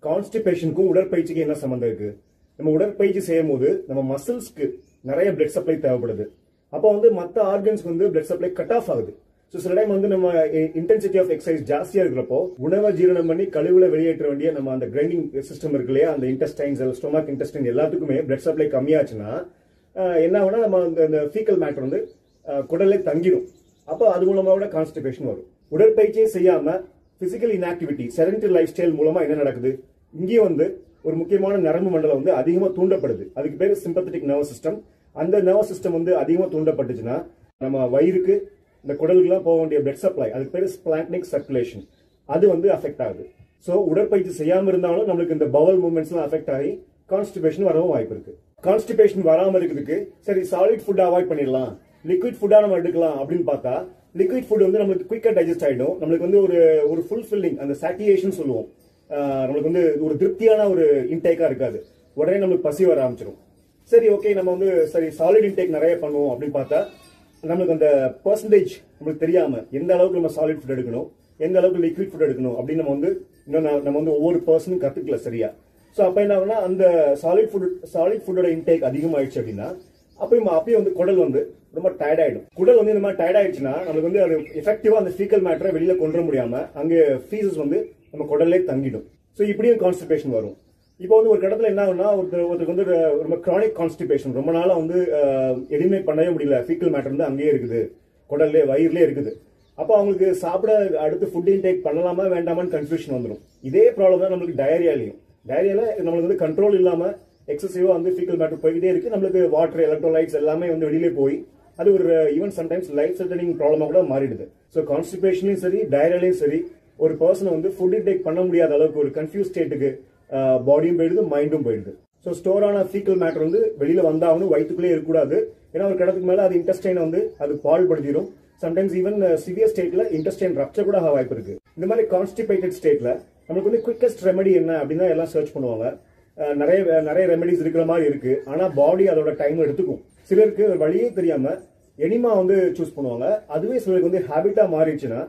கான்ஸ்டிபேஷனுக்கும் உடற்பயிற்சிக்கு என்ன சம்பந்தம் இருக்கு? நம்ம உடற்பயிற்சி செய்யும் போது நம்ம மசில்ஸ்க்கு நிறைய பிளட் சப்ளை தேவைப்படுது. அப்போ வந்து மற்ற ஆர்கன்ஸ்க்கு வந்து பிளட் சப்ளை கட் ஆஃப் ஆகுது. ஸோ சில டைம் வந்து நம்ம இன்டென்சிட்டி ஆஃப் எக்ஸசைஸ் ஜாஸ்தியா இருக்கிறப்போ உணவை ஜீரணம் பண்ணி கழிவுல வெளியேற்ற வேண்டிய நம்ம அந்த கிரைண்டிங் சிஸ்டம் இருக்கு இல்லையா, அந்த இன்டெஸ்டைன்ஸ், ஸ்டொமக் இன்டெஸ்டைன் எல்லாத்துக்குமே பிளட் சப்ளை கம்மியாச்சுன்னா என்ன ஆகுனா நம்ம அந்த ஃபீக்கல் மேட்டர் வந்து குடல்ல தங்கிடும். அப்போ அது மூலமா கூட கான்ஸ்டிபேஷன் வரும். உடற்பயிற்சியே செய்யாம physical inactivity, sedentary life style மூலமா என்ன நடக்குது? இங்கேயும் வந்து ஒரு முக்கியமான நரம்பு மண்டலம் வந்து அதிகமா தூண்டப்படுது. அதுக்கு பேரு சிம்பத்தட்டிக் நர்வஸ் சிஸ்டம். அந்த நர்வஸ் சிஸ்டம் வந்து அதிகமா தூண்டப்பட்டுச்சுன்னா நம்ம வயிறுக்கு இந்த குடலுக்குலாம் போக வேண்டிய பிளட் சப்ளை, அதுக்கு பேரு ஸ்பிளான்க்னிக் சர்க்குலேஷன், அது வந்து அஃபெக்ட் ஆகுது. ஸோ உடற்பயிற்சி செய்யாம இருந்தாலும் நம்மளுக்கு இந்த பவல் மூவ்மெண்ட்ஸ்லாம் அஃபெக்ட் ஆகி கான்ஸ்டிபேஷன் வரவும் வாய்ப்பு இருக்கு. கான்ஸ்டிபேஷன் வராம இருக்கிறதுக்கு சரி சாலிட் ஃபுட் அவாய்ட் பண்ணிடலாம், லிக்விட் ஃபுட்டா நம்ம எடுக்கலாம் அப்படின்னு பார்த்தா லிக்விட் ஃபுட் வந்து நம்மளுக்கு குயிக்கா டைஜஸ்ட் ஆயிடும். நம்மளுக்கு வந்து ஒரு ஃபுல்ஃபில்லிங், அந்த சாட்டியேஷன் சொல்லுவோம், நம்மளுக்கு வந்து ஒரு திருப்தியான ஒரு இன்டேக்கா இருக்காது. உடனே நம்மளுக்கு பசி வர ஆரம்பிச்சிடும். சரி ஓகே, நம்ம வந்து சரி சாலிட் இன்டேக் நிறைய பண்ணுவோம் அப்படின்னு பார்த்தா நம்மளுக்கு அந்த பெர்சன்டேஜ் நம்மளுக்கு தெரியாம எந்த அளவுக்கு நம்ம சாலிட் ஃபுட் எடுக்கணும், எந்த அளவுக்கு லிக்விட் ஃபுட் எடுக்கணும் அப்படின்னு நம்ம வந்து ஒவ்வொரு பர்சனும் கத்துக்கல சரியா. ஸோ அப்ப என்ன ஆகுனா அந்த சாலிட் ஃபுட்டோட இன்டேக் அதிகமாயிடுச்சு அப்படின்னா அப்பயும் வந்து குடல் வந்து ரொம்ப டயர்ட் ஆயிடும். குடல் வந்து இந்த மாதிரி டயர்ட் ஆயிடுச்சுன்னா நம்மளுக்கு வந்து அது எஃபெக்டிவா அந்த ஃபீக்கல் மேட்டரை வெளியில கொண்டு முடியாம அங்க ஃபீசஸ் வந்து நம்ம குடல்லே தங்கிடும். ஸோ இப்படியும் கான்ஸ்டிபேஷன் வரும். இப்போ வந்து ஒரு கடத்துல என்ன ஆகுனா ஒருத்தருக்கு வந்து ரொம்ப கிரானிக் கான்ஸ்டிபேஷன், ரொம்ப நாளா வந்து எதுவுமே பண்ணவே முடியல, ஃபீக்கல் மேட்டர் வந்து அங்கேயே இருக்குது, குடல்லே வயிறுலேயே இருக்குது. அப்போ அவங்களுக்கு சாப்பிட அடுத்து ஃபுட் இன்டேக் பண்ணலாமா வேண்டாமான்னு கன்ஃபியூஷன் வந்துடும். இதே ப்ராப்ளம் தான் நம்மளுக்கு டயரியாலையும். டயரியால நம்மளுக்கு வந்து கண்ட்ரோல் இல்லாம எக்ஸசிவா வந்து ஃபீக்கல் மேட்டர் போய்கிட்டே இருக்கு. நம்மளுக்கு வாட்டர், எலக்ட்ரோலைட்ஸ் எல்லாமே வந்து வெளியிலே போய் அது ஒரு ஈவன் சம்டைம்ஸ் லைஃப் செட்டனிங் ப்ராப்ளமா கூட மாறிடுது. ஸோ கான்ஸ்டிபேஷன்லையும் சரி டயரியாலையும் சரி ஒரு பர்சனை வந்து ஃபுட் இன்டேக் பண்ண முடியாத அளவுக்கு ஒரு கன்ஃபியூஸ் ஸ்டேட்டுக்கு பாடியும் போயிடுது, மைண்டும் போயிடுது. ஸோ ஸ்டோர் ஆன ஃபீக்கல் மேட்டர் வந்து வெளியில வந்தாகணும், வயிற்றுக்குள்ளே இருக்கக்கூடாது. ஏன்னா ஒரு கடத்துக்கு மேல அது இன்டெஸ்டைனை வந்து அது பாழ்படுத்திடும். சம்டைம்ஸ் ஈவன் சிவியர் ஸ்டேட்ல இன்டெஸ்டைன் ரப்சர் கூட வாய்ப்பு இருக்கு. இந்த மாதிரி கான்ஸ்டிபேட்டட் ஸ்டேட்ல நமக்கு வந்து குவிக்கஸ்ட் ரெமெடி என்ன அப்படின்னு எல்லாம் சர்ச் பண்ணுவாங்க. நிறைய ரெமெடிஸ் இருக்கிற மாதிரி இருக்கு. ஆனா பாடி அதோட டைம் எடுத்துக்கும். சிலருக்கு வழியே தெரியாம எனிமா வந்து சூஸ் பண்ணுவாங்க. அதுவே சிலருக்கு வந்து ஹேபிட்டா மாறிடுச்சுன்னா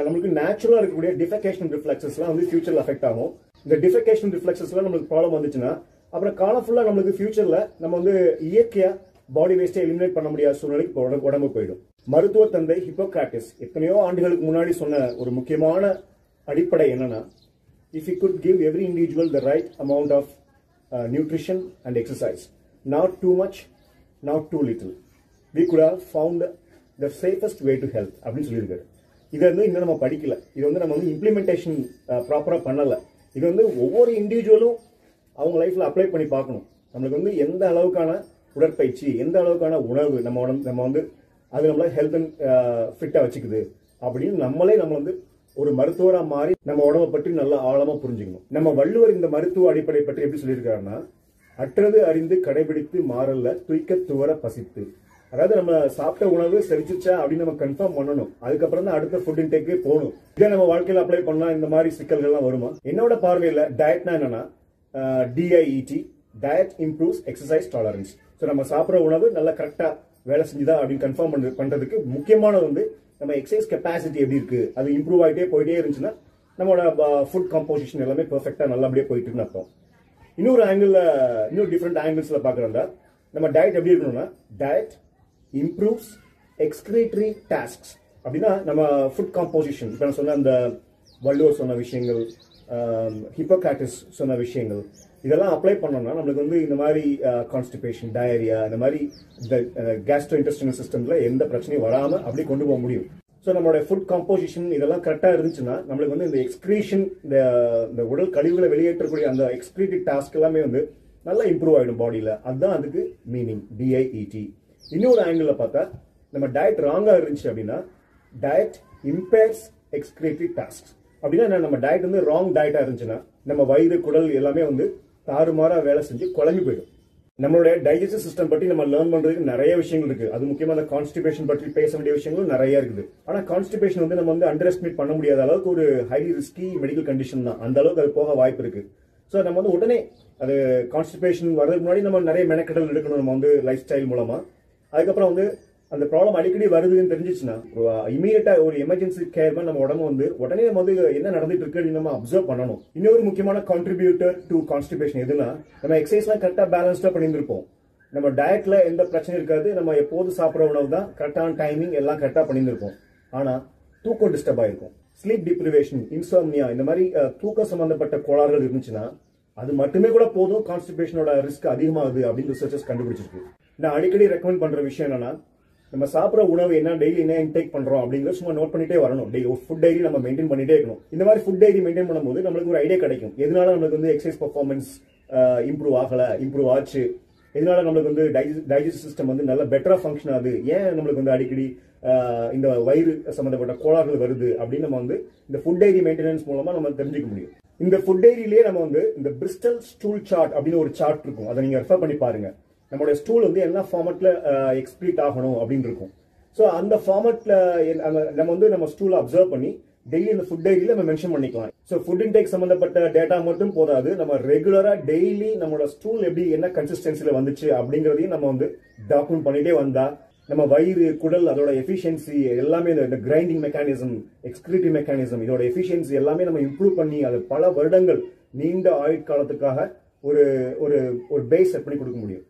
நம்மளுக்கு நேச்சுரலா இருக்கக்கூடிய டிஃபெகேஷன் ரிஃப்ளெக்சஸ்லாம் வந்து ஃபியூச்சர்ல அஃபெக்ட் ஆகும். இந்த டிஃபெகேஷன் ரிஃப்ளெக்சஸ்லாம் நம்மளுக்கு ப்ராப்ளம் வந்துச்சுன்னா அப்புறம் காலம் ஃபுல்லா நம்மளுக்கு ஃபியூச்சர்ல நம்ம வந்து இயற்கையா பாடி வேஸ்ட்டை எலிமினேட் பண்ண முடியாத சூழ்நிலைக்கு உடம்பு போயிடும். மருத்துவ தந்தை ஹிப்போக்ராட்டிஸ் எத்தனையோ ஆண்டுகளுக்கு முன்னாடி சொன்ன ஒரு முக்கியமான அடிப்படை என்னன்னா, if you could give every individual the right amount of nutrition and exercise, not too much, not too little, we could have found the safest way to health அப்படின்னு சொல்லியிருக்காரு. இதை வந்து இன்னும் நம்ம படிக்கல, இது வந்து நம்ம வந்து இம்ப்ளிமெண்டேஷன் ப்ராப்பரா பண்ணல. இது வந்து ஒவ்வொரு இண்டிவிஜுவலும் அவங்க லைஃப்ல அப்ளை பண்ணி பார்க்கணும். நம்மளுக்கு வந்து எந்த அளவுக்கான உடற்பயிற்சி, எந்த அளவுக்கான உணவு நம்ம வந்து அது நம்மள ஹெல்த் அண்ட் ஃபிட்டா வச்சுக்குது அப்படின்னு நம்ம வந்து ஒரு மருத்துவரா மாறி நம்ம உடம்பை பற்றி நல்லா ஆழமா புரிஞ்சுக்கணும். நம்ம வள்ளுவர் இந்த மருத்துவ அடிப்படை பற்றி எப்படி சொல்லியிருக்காருன்னா, அற்றது அறிந்து கடைபிடித்து மாறல்ல துய்க்க துவர பசித்து. அதாவது நம்ம சாப்பிட்ட உணவு செரிச்சிச்சா அப்படின்னு நம்ம கன்ஃபார்ம் பண்ணணும். அதுக்கப்புறம் தான் அடுத்த ஃபுட் இன்டேக்கே போகணும். இதை நம்ம வாழ்க்கையில அப்ளை பண்ணா இந்த மாதிரி சிக்கல்கள்லாம் வருமா? என்னோட பார்வையில டயட்னா என்னன்னா, D I E T, diet improves exercise tolerance. So நம்ம சாப்பிட்ற உணவு நல்லா கரெக்டா வேலை செஞ்சுதா அப்படின்னு கன்ஃபார்ம் பண்றதுக்கு முக்கியமானது வந்து நம்ம எக்ஸசைஸ் கெப்பாசிட்டி எப்படி இருக்கு, அது இம்ப்ரூவ் ஆகிட்டே போயிட்டே இருந்துச்சுன்னா நம்மளோட ஃபுட் கம்போசிஷன் எல்லாமே பெர்ஃபெக்டா நல்லபடியா போயிட்டு இருக்குன்னு அர்த்தம். இன்னும் டிஃப்ரெண்ட் ஆங்கிள்ஸ்ல பாக்குறதா நம்ம டயட் எப்படி இருக்கணும்னா, டயட் இம்ப்ரூவ்ஸ் எக்ஸ்கிரீட்டரி டாஸ்க்ஸ். அப்படின்னா நம்ம ஃபுட் காம்போசிஷன், இப்போ நான் சொன்ன அந்த வள்ளுவர் சொன்ன விஷயங்கள், ஹிப்போக்ராட்டிஸ் சொன்ன விஷயங்கள், இதெல்லாம் அப்ளை பண்ணோம்னா நம்மளுக்கு வந்து இந்த மாதிரி கான்ஸ்டிபேஷன், டயரியா, இந்த மாதிரி இந்த கேஸ்ட்ரோ இன்டெஸ்டினல் சிஸ்டம்ல எந்த பிரச்சனையும் வராம அப்படி கொண்டு போக முடியும். ஸோ நம்மளோட ஃபுட் காம்போசிஷன் இதெல்லாம் கரெக்டா இருந்துச்சுன்னா நம்மளுக்கு வந்து இந்த எக்ஸ்கிரீஷன், இந்த உடல் கழிவுகளை வெளியேற்றக்கூடிய அந்த எக்ஸ்கிரீட்டிவ் டாஸ்க் எல்லாமே வந்து நல்லா இம்ப்ரூவ் ஆயிடும் பாடியில. அதுதான் அதுக்கு மீனிங், டிஐஇடி. இன்னொரு ஆங்கிள் பார்த்தா நம்ம டயட் ராங்கா இருந்துச்சு அப்படின்னா, டயட் இம்பேர்ஸ் எக்ஸ்கிரீட்டிவ் டாஸ்க். அப்படின்னா நம்ம டயட் வந்து ராங் டயட்டா இருந்துச்சுன்னா நம்ம வயிறு, குடல் எல்லாமே வந்து தாறுமாறா வேலை செஞ்சு குழம்பி போயிடும். நம்மளுடைய டைஜஸ்டிவ் சிஸ்டம் பற்றி நம்ம லேர்ன் பண்றதுக்கு நிறைய விஷயங்கள் இருக்கு. அது முக்கியமா அந்த கான்ஸ்டிபேஷன் பற்றி பேச வேண்டிய விஷயங்களும் நிறைய இருக்குது. ஆனா கான்ஸ்டிபேஷன் வந்து நம்ம வந்து அண்டர் எஸ்டிமேட் பண்ண முடியாத அளவுக்கு ஒரு ஹைலி ரிஸ்கி மெடிக்கல் கண்டிஷன் தான். அந்த அளவுக்கு அது போக வாய்ப்பு இருக்கு. ஸோ நம்ம வந்து உடனே அது கான்ஸ்டிபேஷன் வர்றதுக்கு முன்னாடி நம்ம நிறைய மெனக்கெடல் எடுக்கணும். நம்ம வந்து லைஃப் ஸ்டைல் மூலமா, அதுக்கப்புறம் வந்து அந்த ப்ராப்ளம் அடிக்கடி வருதுன்னு தெரிஞ்சிச்சுன்னா இமீடியட்டா ஒரு எமர்ஜென்சி கேர் நம்ம உடம்பு வந்து உடனே நம்ம வந்து என்ன நடந்துட்டு இருக்கு அப்படின்னு நம்ம அப்சர்வ் பண்ணணும். இன்னொரு முக்கியமான கான்ட்ரிபியூட்டர் டு கான்ஸ்டிபேஷன் எதுனா, நம்ம எக்ஸசைஸ்லாம் கரெக்டா பேலன்ஸ்டா பண்ணியிருப்போம், நம்ம டயட்ல எந்த பிரச்சனையும் இருக்காது, நம்ம எப்போது சாப்பிட்ற உணவு தான் கரெக்டான டைமிங் எல்லாம் கரெக்டா பண்ணியிருப்போம். ஆனா தூக்கம் டிஸ்டர்ப் ஆயிருக்கும். ஸ்லீப் டிப்ரிவேஷன், இன்சோம்னியா, இந்த மாதிரி தூக்கம் சம்பந்தப்பட்ட கோளாறுகள் இருந்துச்சுன்னா அது மட்டுமே கூட போதும் கான்ஸ்டிபேஷனோட ரிஸ்க் அதிகமாகுது அப்படின்னு ரிசர்ச்சர்ஸ் கண்டுபிடிச்சிருக்கு. நான் அடிக்கடி ரெக்கமெண்ட் பண்ற விஷயம் என்னன்னா, நம்ம சாப்பிட்ற உணவு என்ன, டெய்லி என்ன இன்டேக் பண்றோம் அப்படிங்கிறது சும்மா நோட் பண்ணிட்டே வரணும். ஃபுட் டைரி நம்ம மெயின்டைன் பண்ணிட்டே இருக்கணும். இந்த மாதிரி ஃபுட் டைரி மெயின்டைன் பண்ணும்போது நம்மளுக்கு ஒரு ஐடியா கிடைக்கும், எதனால நம்மளுக்கு வந்து எக்ஸசைஸ் பர்ஃபார்மன்ஸ் இம்ப்ரூவ் ஆகல, இம்ப்ரூவ் ஆச்சு, எதனால நம்மளுக்கு வந்து டைஜஸ்ட் சிஸ்டம் வந்து நல்லா பெட்டரா ஃபங்க்ஷன் ஆகுது, ஏன் நம்மளுக்கு வந்து அடிக்கடி இந்த வயிறு சம்பந்தப்பட்ட கோளாறுகள் வருது அப்படின்னு நம்ம வந்து இந்த ஃபுட் டைரி மெயின்டெனன்ஸ் மூலமா நம்ம தெரிஞ்சுக்க முடியும். இந்த ஃபுட் டைரியிலேயே நம்ம வந்து இந்த பிரிஸ்டல் ஸ்டூல் சார்ட் அப்படின்னு ஒரு சார்ட் இருக்கும், அதை நீங்க ரெஃபர் பண்ணி பாருங்க. நம்மளுடைய ஸ்டூல் வந்து என்ன ஃபார்மட்ல எக்ஸ்பிளிட் ஆகணும் அப்படின்னு இருக்கும். ஸோ அந்த ஃபார்மட்ல நம்ம வந்து நம்ம ஸ்டூலை அப்சர்வ் பண்ணி டெய்லி இந்த ஃபுட் டைரியில நம்ம மென்ஷன் பண்ணிக்கலாம். ஸோ ஃபுட் இன்டேக் சம்பந்தப்பட்ட டேட்டா மட்டும் போதாது, நம்ம ரெகுலரா டெய்லி நம்மளோட ஸ்டூல் எப்படி என்ன கன்சிஸ்டன்சில வந்துச்சு அப்படிங்கிறதையும் நம்ம வந்து டாக்குமெண்ட் பண்ணிட்டே வந்தா நம்ம வயிறு, குடல், அதோட எஃபிஷியன்சி எல்லாமே, இந்த கிரைண்டிங் மெக்கானிசம், எக்ஸ்கிரீட்டிவ் மெக்கானிசம், இதோட எஃபிஷியன்சி எல்லாமே நம்ம இம்ப்ரூவ் பண்ணி அது பல வருடங்கள் நீண்ட ஆயுட்காலத்துக்காக ஒரு ஒரு பேஸ் செட் பண்ணி கொடுக்க முடியும்.